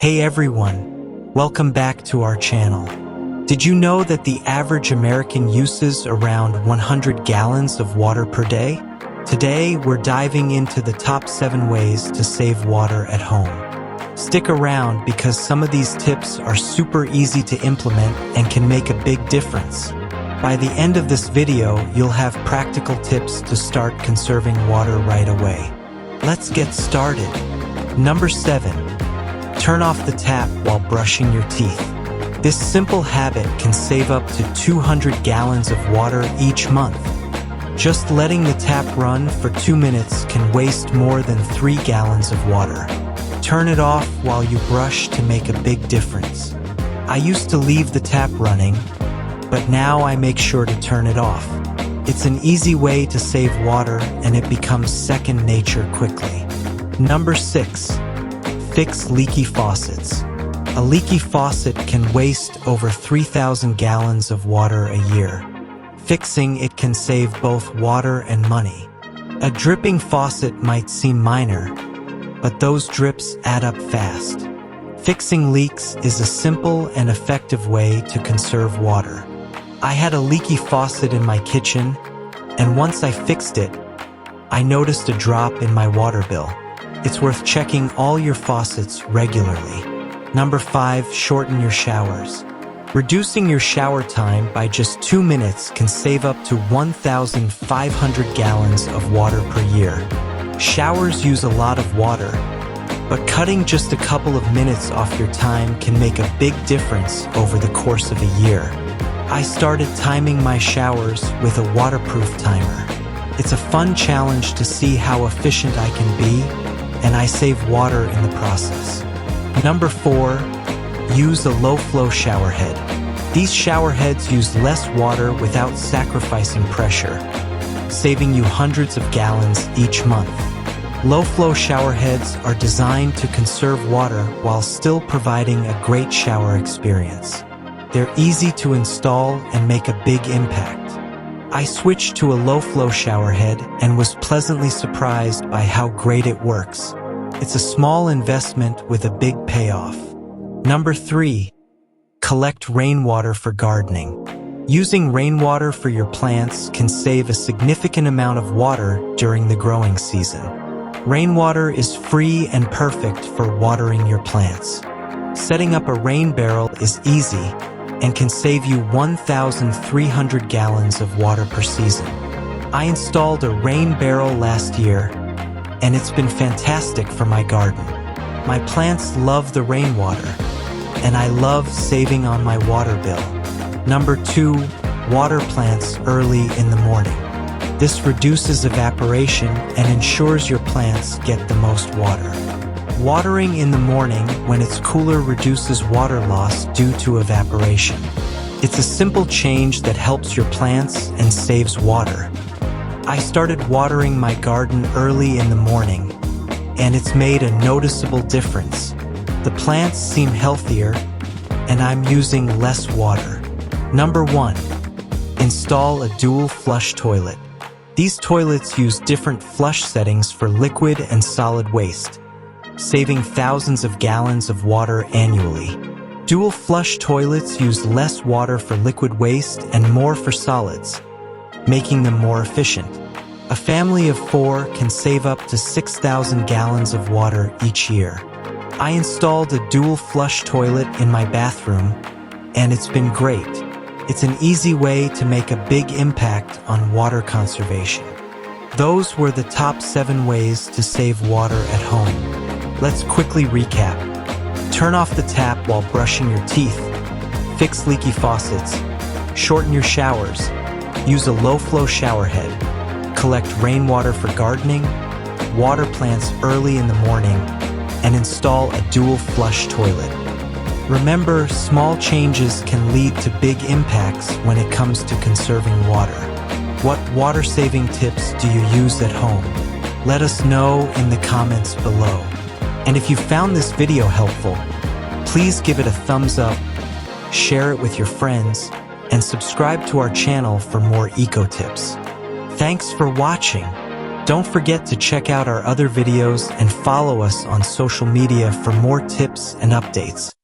Hey everyone, welcome back to our channel. Did you know that the average American uses around 100 gallons of water per day? Today, we're diving into the top 7 ways to save water at home. Stick around because some of these tips are super easy to implement and can make a big difference. By the end of this video, you'll have practical tips to start conserving water right away. Let's get started. Number 7. Turn off the tap while brushing your teeth. This simple habit can save up to 200 gallons of water each month. Just letting the tap run for 2 minutes can waste more than 3 gallons of water. Turn it off while you brush to make a big difference. I used to leave the tap running, but now I make sure to turn it off. It's an easy way to save water and it becomes second nature quickly. Number 6. Fix leaky faucets. A leaky faucet can waste over 3,000 gallons of water a year. Fixing it can save both water and money. A dripping faucet might seem minor, but those drips add up fast. Fixing leaks is a simple and effective way to conserve water. I had a leaky faucet in my kitchen, and once I fixed it, I noticed a drop in my water bill. It's worth checking all your faucets regularly. Number 5. Shorten your showers. Reducing your shower time by just 2 minutes can save up to 1,500 gallons of water per year. Showers use a lot of water, but cutting just a couple of minutes off your time can make a big difference over the course of a year. I started timing my showers with a waterproof timer. It's a fun challenge to see how efficient I can be, and I save water in the process. Number 4. Use a low-flow shower head. These shower heads use less water without sacrificing pressure, saving you hundreds of gallons each month. Low-flow shower heads are designed to conserve water while still providing a great shower experience. They're easy to install and make a big impact. I switched to a low-flow shower head and was pleasantly surprised by how great it works. It's a small investment with a big payoff. Number 3. Collect rainwater for gardening. Using rainwater for your plants can save a significant amount of water during the growing season. Rainwater is free and perfect for watering your plants. Setting up a rain barrel is easy and can save you 1,300 gallons of water per season. I installed a rain barrel last year, and it's been fantastic for my garden. My plants love the rainwater, and I love saving on my water bill. Number 2. Water plants early in the morning. This reduces evaporation and ensures your plants get the most water. Watering in the morning when it's cooler reduces water loss due to evaporation. It's a simple change that helps your plants and saves water. I started watering my garden early in the morning, and it's made a noticeable difference. The plants seem healthier, and I'm using less water. Number 1. Install a dual flush toilet. These toilets use different flush settings for liquid and solid waste, saving thousands of gallons of water annually. Dual flush toilets use less water for liquid waste and more for solids, making them more efficient. A family of 4 can save up to 6,000 gallons of water each year. I installed a dual flush toilet in my bathroom, and it's been great. It's an easy way to make a big impact on water conservation. Those were the top 7 ways to save water at home. Let's quickly recap. Turn off the tap while brushing your teeth. Fix leaky faucets. Shorten your showers. Use a low-flow shower head. Collect rainwater for gardening. Water plants early in the morning. And install a dual flush toilet. Remember, small changes can lead to big impacts when it comes to conserving water. What water-saving tips do you use at home? Let us know in the comments below. And if you found this video helpful, please give it a thumbs up, share it with your friends, and subscribe to our channel for more eco tips. Thanks for watching. Don't forget to check out our other videos and follow us on social media for more tips and updates.